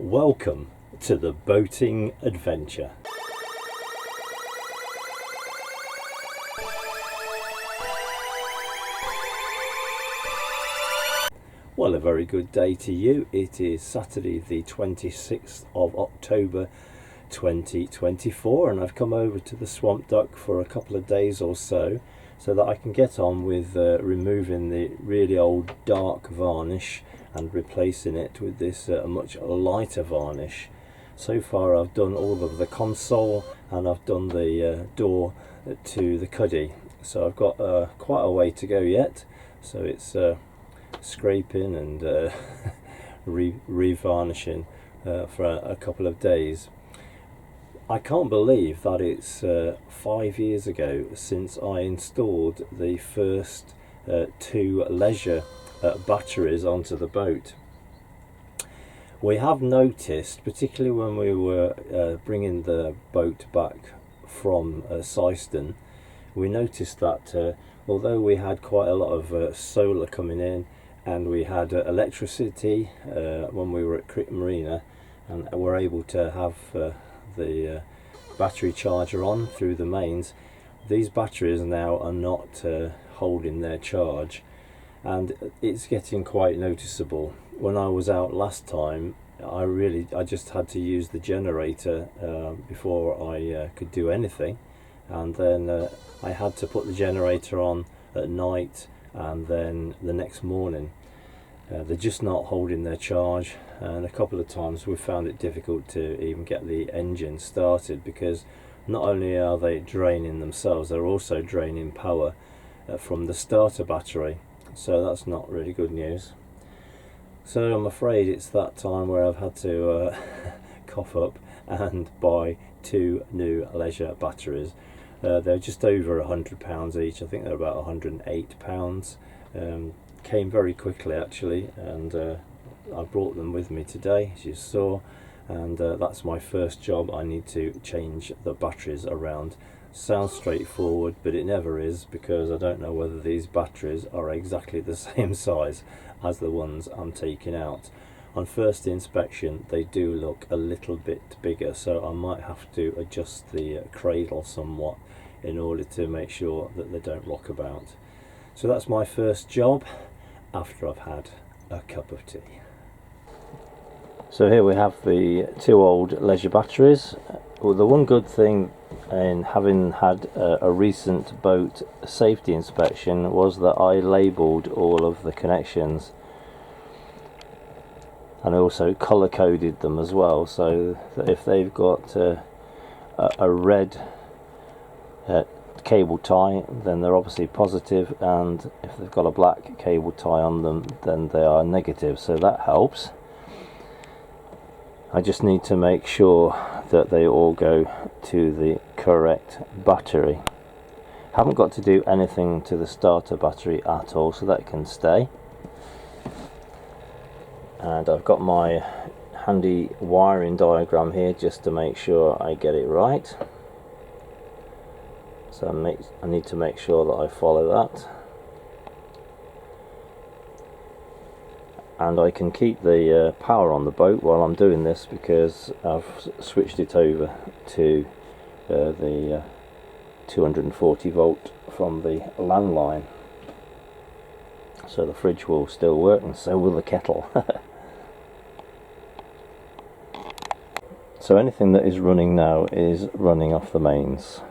Welcome to the boating adventure. Well, a very good day to you. It is Saturday the 26th of October 2024 and I've come over to the Swamp Duck for a couple of days or so that I can get on with removing the really old dark varnish and replacing it with this much lighter varnish. So far I've done all of the console and I've done the door to the cuddy, so I've got quite a way to go yet. So it's scraping and re-varnishing for a couple of days. I can't believe that it's 5 years ago since I installed the first two leisure batteries onto the boat. We have noticed, particularly when we were bringing the boat back from Syston, we noticed that although we had quite a lot of solar coming in and we had electricity when we were at Crick Marina, and were able to have the battery charger on through the mains, these batteries now are not holding their charge, and it's getting quite noticeable. When I was out last time, I just had to use the generator before I could do anything, and then I had to put the generator on at night and then the next morning. They're just not holding their charge, and a couple of times we found it difficult to even get the engine started, because not only are they draining themselves, they're also draining power from the starter battery, so that's not really good news. So I'm afraid it's that time where I've had to cough up and buy two new leisure batteries. They're just over £100 each. I think they're about £108. Came very quickly actually, and I brought them with me today, as you saw, and that's my first job. I need to change the batteries around. Sounds straightforward, but it never is, because I don't know whether these batteries are exactly the same size as the ones I'm taking out. On first inspection they do look a little bit bigger, so I might have to adjust the cradle somewhat in order to make sure that they don't rock about. So that's my first job after I've had a cup of tea. So here we have the two old leisure batteries. Well, the one good thing in having had a recent boat safety inspection was that I labelled all of the connections, and I also colour coded them as well, so that if they've got a red cable tie, then they're obviously positive, and if they've got a black cable tie on them, then they are negative, so that helps. I just need to make sure that they all go to the correct battery. Haven't got to do anything to the starter battery at all, so that can stay. And I've got my handy wiring diagram here just to make sure I get it right. So I need to make sure that I follow that. And I can keep the power on the boat while I'm doing this, because I've switched it over to the 240 volt from the landline. So the fridge will still work, and so will the kettle. So anything that is running now is running off the mains.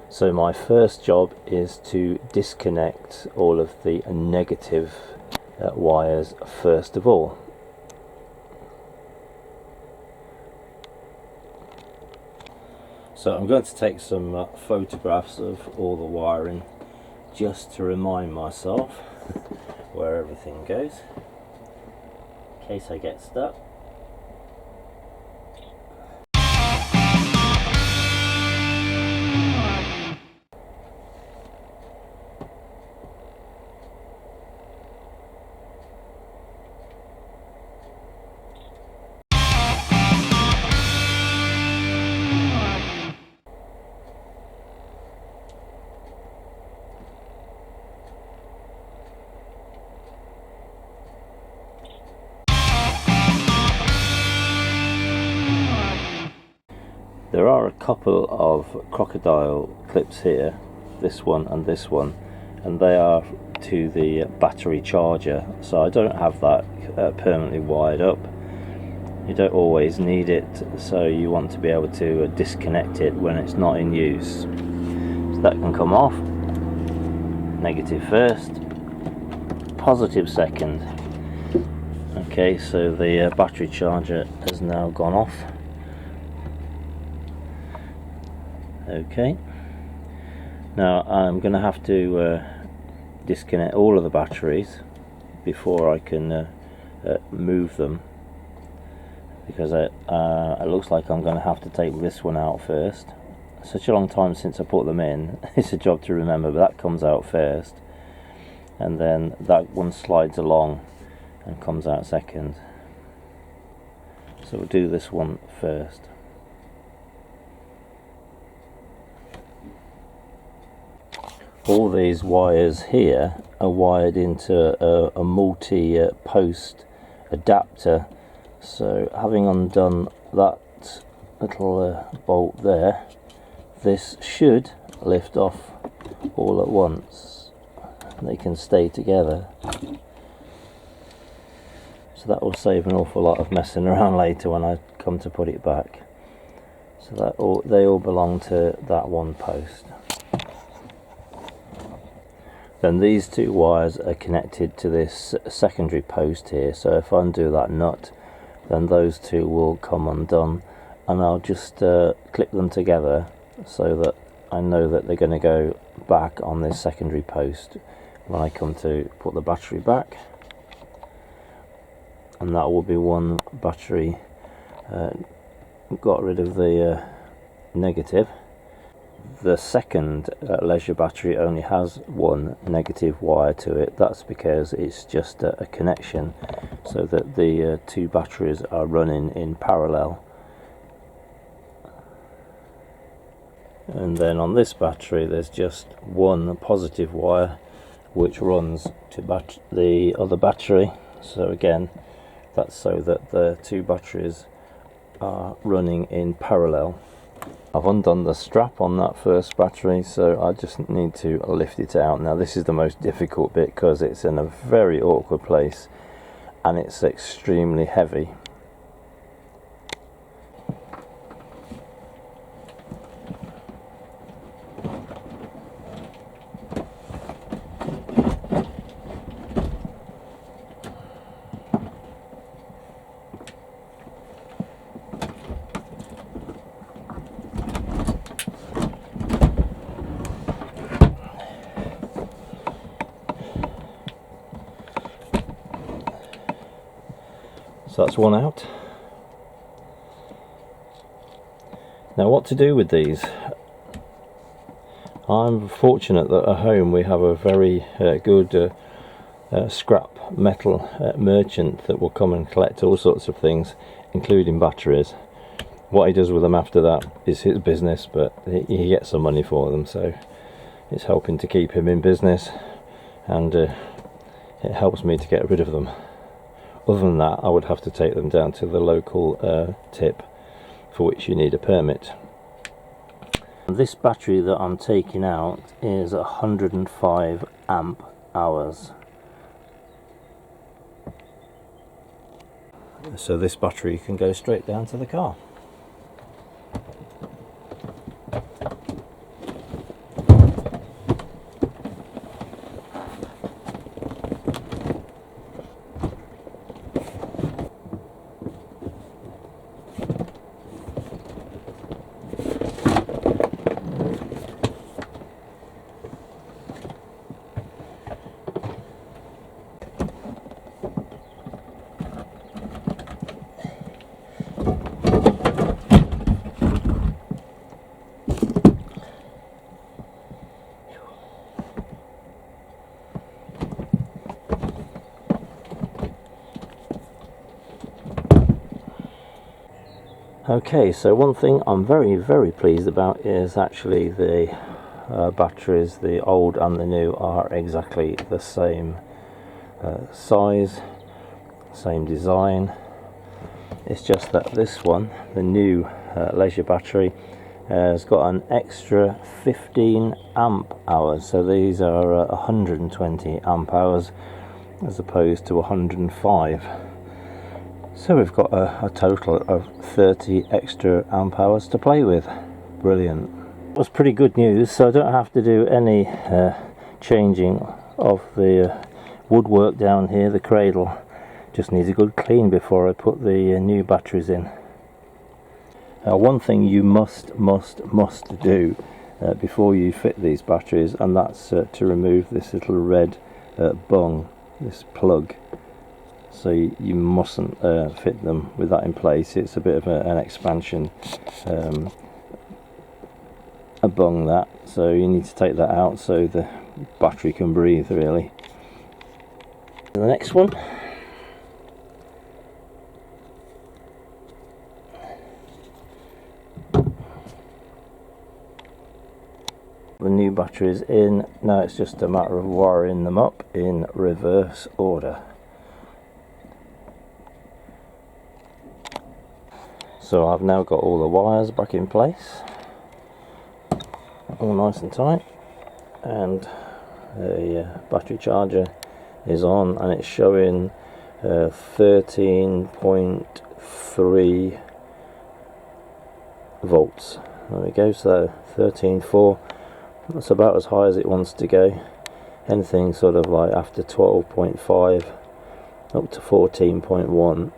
So my first job is to disconnect all of the negative wires first of all. So I'm going to take some photographs of all the wiring, just to remind myself where everything goes, in case I get stuck. There are a couple of crocodile clips here, this one and this one, and they are to the battery charger, so I don't have that permanently wired up. You don't always need it, so you want to be able to disconnect it when it's not in use. So that can come off. Negative first, positive second. Okay, so the battery charger has now gone off. Okay, now I'm going to have to disconnect all of the batteries before I can move them, because it looks like I'm going to have to take this one out first. Such a long time since I put them in, it's a job to remember, but that comes out first, and then that one slides along and comes out second. So we'll do this one first. All these wires here are wired into a multi-post adapter, so having undone that little bolt there, this should lift off all at once. They can stay together, so that will save an awful lot of messing around later when I come to put it back. So that they all belong to that one post. Then these two wires are connected to this secondary post here, so if I undo that nut, then those two will come undone, and I'll just clip them together so that I know that they're going to go back on this secondary post when I come to put the battery back. And that will be one battery got rid of the negative. The second leisure battery only has one negative wire to it. That's because it's just a connection so that the two batteries are running in parallel. And then on this battery there's just one positive wire which runs to the other battery. So again, that's so that the two batteries are running in parallel. I've undone the strap on that first battery, so I just need to lift it out. Now this is the most difficult bit because it's in a very awkward place and it's extremely heavy. So that's one out. Now what to do with these? I'm fortunate that at home we have a very good scrap metal merchant that will come and collect all sorts of things, including batteries. What he does with them after that is his business, but he gets some money for them, so it's helping to keep him in business, and it helps me to get rid of them. Other than that, I would have to take them down to the local tip, for which you need a permit. This battery that I'm taking out is 105 amp hours. So this battery can go straight down to the car. Okay, so one thing I'm very pleased about is actually the batteries, the old and the new, are exactly the same size, same design. It's just that this one, the new leisure battery, has got an extra 15 amp hours, so these are 120 amp hours as opposed to 105. So we've got a total of 30 extra amp hours to play with. Brilliant. It was pretty good news, so I don't have to do any changing of the woodwork down here. The cradle just needs a good clean before I put the new batteries in. One thing you must do before you fit these batteries, and that's to remove this little red bung, this plug. So you mustn't fit them with that in place. It's a bit of an expansion, a bung that, so you need to take that out so the battery can breathe really. The next one, the new batteries in. Now it's just a matter of wiring them up in reverse order. So I've now got all the wires back in place, all nice and tight, and the battery charger is on, and it's showing 13.3 volts. There we go, so 13.4, that's about as high as it wants to go. Anything sort of like after 12.5 up to 14.1.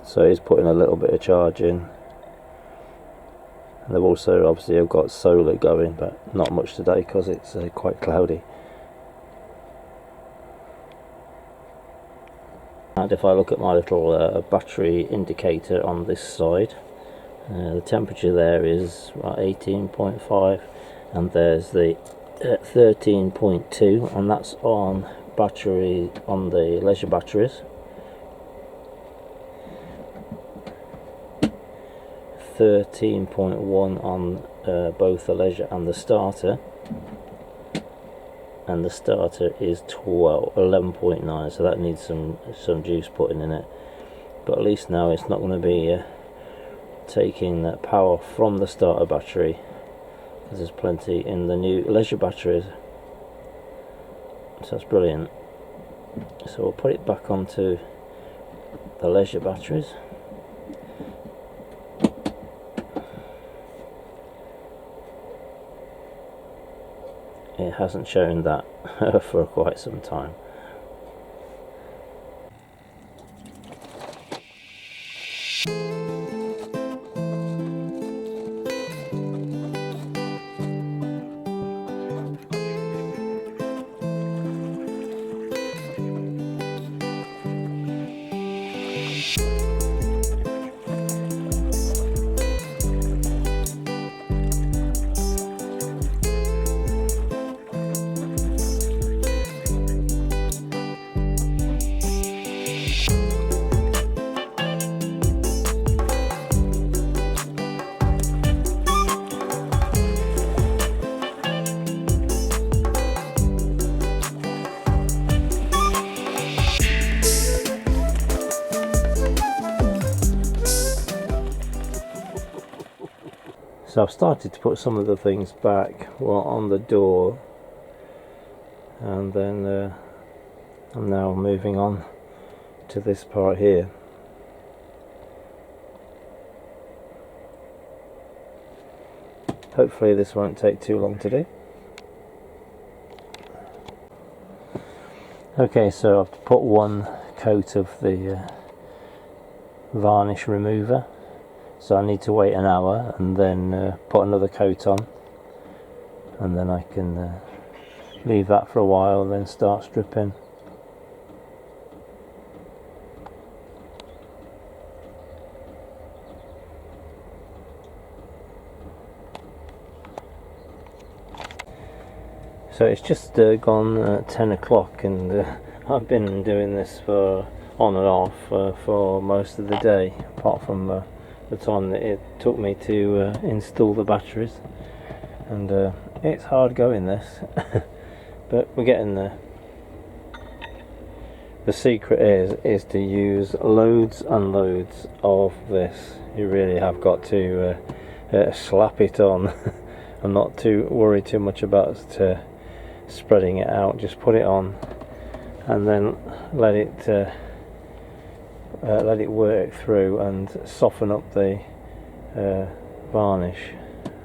So he's putting a little bit of charge in. And they've also obviously got solar going, but not much today because it's quite cloudy. And if I look at my little battery indicator on this side, the temperature there is 18.5, and there's the 13.2, and that's on battery, on the leisure batteries. 13.1 on both the leisure and the starter, and the starter is 11.9, so that needs some juice putting in it, but at least now it's not going to be taking that power from the starter battery, because there's plenty in the new leisure batteries. So that's brilliant. So we'll put it back onto the leisure batteries. It hasn't shown that for quite some time. So I've started to put some of the things back on the door, and then I'm now moving on to this part here. Hopefully this won't take too long to do. Okay, so I've put one coat of the varnish remover. So I need to wait an hour and then put another coat on, and then I can leave that for a while and then start stripping. So it's just gone 10 o'clock, and I've been doing this for on and off for most of the day, apart from the time that it took me to install the batteries. And it's hard going this, but we're getting there. the secret is to use loads and loads of this. You really have got to slap it on and not to worry too much about spreading it out. Just put it on and then let it work through and soften up the varnish,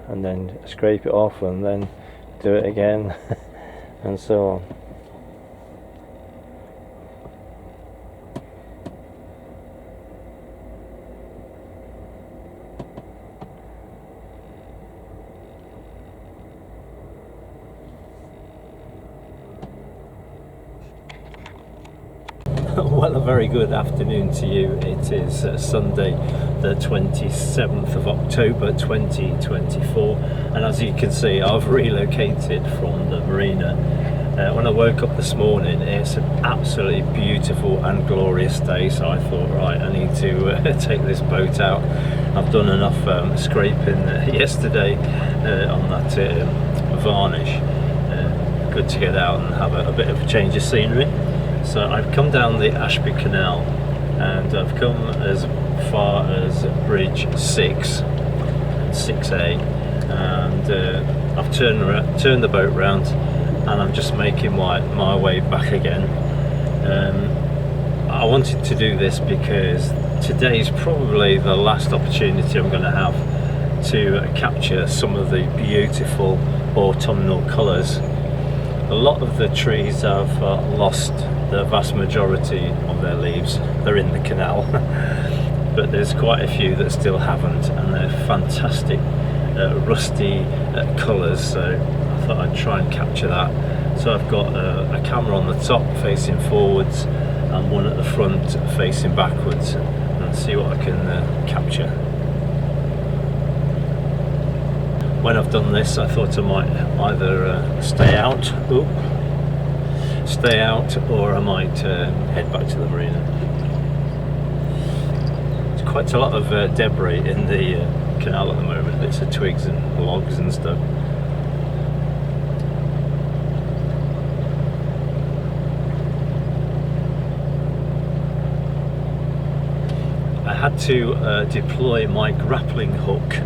and then scrape it off and then do it again and so on. Well, a very good afternoon to you. It is Sunday the 27th of October 2024, and as you can see, I've relocated from the marina. When I woke up this morning, it's an absolutely beautiful and glorious day, so I thought, right, I need to take this boat out. I've done enough scraping yesterday on that varnish. Good to get out and have a bit of a change of scenery. So I've come down the Ashby Canal and I've come as far as Bridge 6 and 6A, and I've turned the boat round and I'm just making my way back again. I wanted to do this because today's probably the last opportunity I'm going to have to capture some of the beautiful autumnal colours. A lot of the trees have lost the vast majority of their leaves. They're in the canal, but there's quite a few that still haven't, and they're fantastic rusty colours, so I thought I'd try and capture that. So I've got a camera on the top facing forwards and one at the front facing backwards, and see what I can capture. When I've done this, I thought I might either stay out, or I might head back to the marina. There's quite a lot of debris in the canal at the moment, bits of twigs and logs and stuff. I had to deploy my grappling hook.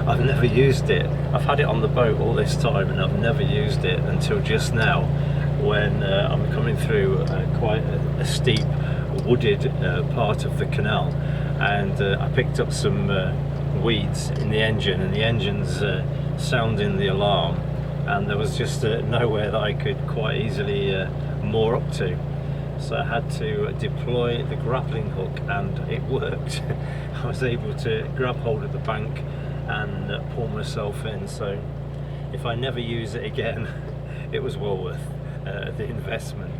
I've never used it. I've had it on the boat all this time and I've never used it until just now, when I'm coming through quite a steep wooded part of the canal, and I picked up some weeds in the engine, and the engine's sounding the alarm, and there was just nowhere that I could quite easily moor up to. So I had to deploy the grappling hook, and it worked. I was able to grab hold of the bank and pull myself in. So if I never use it again, it was well worth the investment.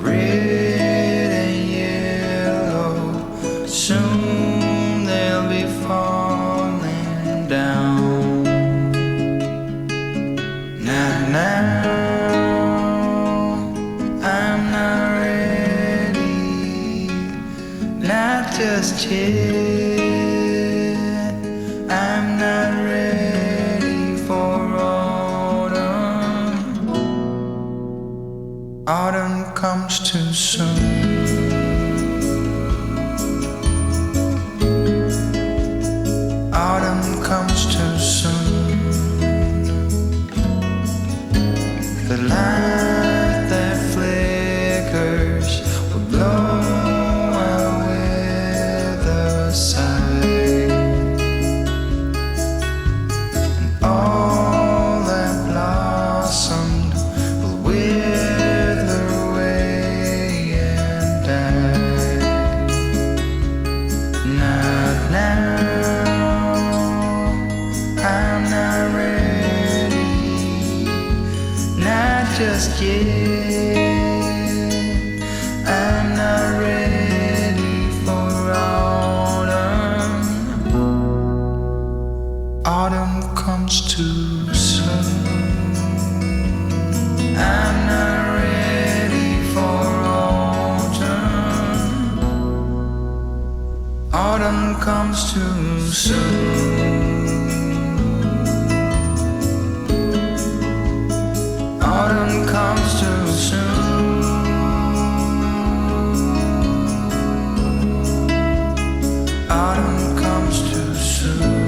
Red and yellow, soon not just yet. I'm not ready for autumn. Autumn comes too soon. Autumn comes too soon. The light that flickers will blow away the sight, and all that blossomed will wither away and die. Not now. I'm not ready, not just yet. I'm not ready for autumn. Autumn comes too soon. I'm not ready for autumn. Autumn comes too soon. Autumn comes too soon. Autumn comes too soon.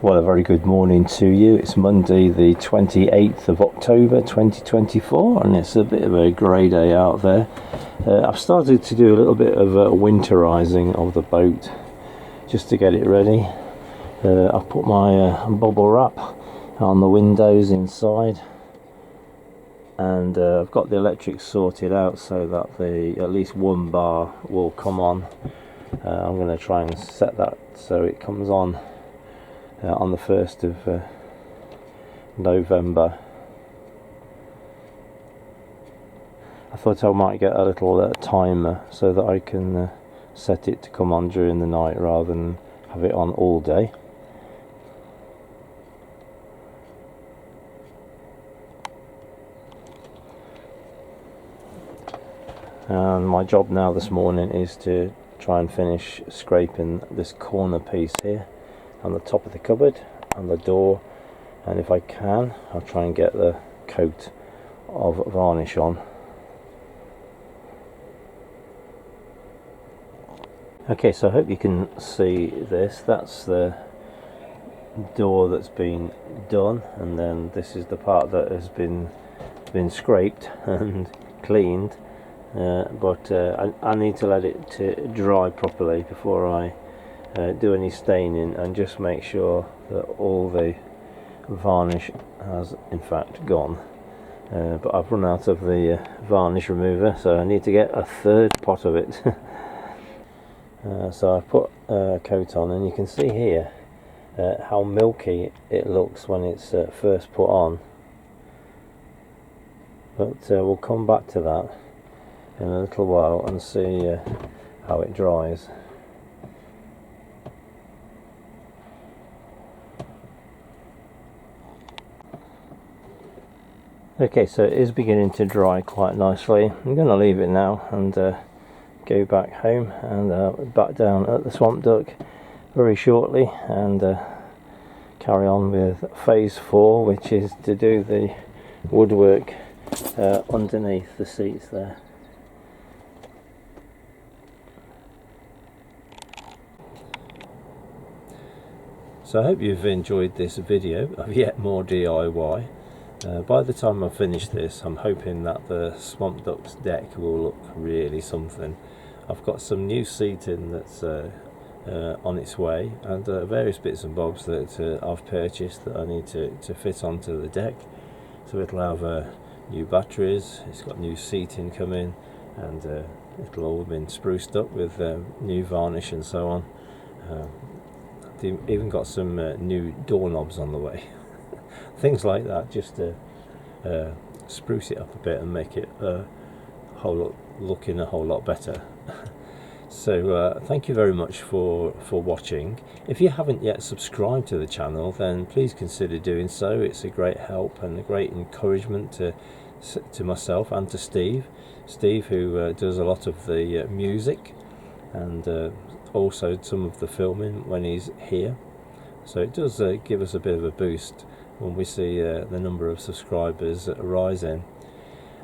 Well, a very good morning to you. It's Monday the 28th of October 2024 and it's a bit of a grey day out there. I've started to do a little bit of winterising of the boat just to get it ready. I've put my bubble wrap on the windows inside, and I've got the electrics sorted out so that at least one bar will come on. I'm going to try and set that so it comes on the 1st of November. I thought I might get a little timer so that I can set it to come on during the night rather than have it on all day. And my job now this morning is to try and finish scraping this corner piece here on the top of the cupboard and the door, and if I can I'll try and get the coat of varnish on. Okay, so I hope you can see this. That's the door that's been done, and then this is the part that has been scraped and cleaned, but I need to let it dry properly before I do any staining, and just make sure that all the varnish has in fact gone. But I've run out of the varnish remover, so I need to get a third pot of it. So I've put a coat on, and you can see here how milky it looks when it's first put on, but we'll come back to that in a little while and see how it dries. Okay, so it is beginning to dry quite nicely. I'm going to leave it now and go back home and back down at the Swamp Duck very shortly, and carry on with phase 4, which is to do the woodwork underneath the seats there. So I hope you've enjoyed this video of yet more DIY. By the time I finish this, I'm hoping that the Swamp Duck's deck will look really something. I've got some new seating that's on its way, and various bits and bobs that I've purchased that I need to fit onto the deck. So it'll have new batteries, it's got new seating coming, and it'll all been spruced up with new varnish and so on. They've even got some new doorknobs on the way. Things like that, just to spruce it up a bit and make it looking a whole lot better. So thank you very much for watching. If you haven't yet subscribed to the channel, then please consider doing so. It's a great help and a great encouragement to myself and to Steve, who does a lot of the music and also some of the filming when he's here. So it does give us a bit of a boost when we see the number of subscribers rising.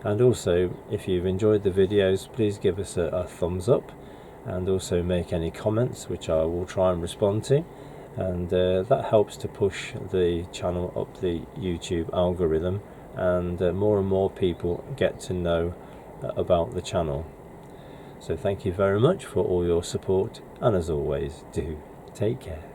And also, if you've enjoyed the videos, please give us a thumbs up, and also make any comments, which I will try and respond to, and that helps to push the channel up the YouTube algorithm, and more people get to know about the channel. So thank you very much for all your support, and as always, do take care.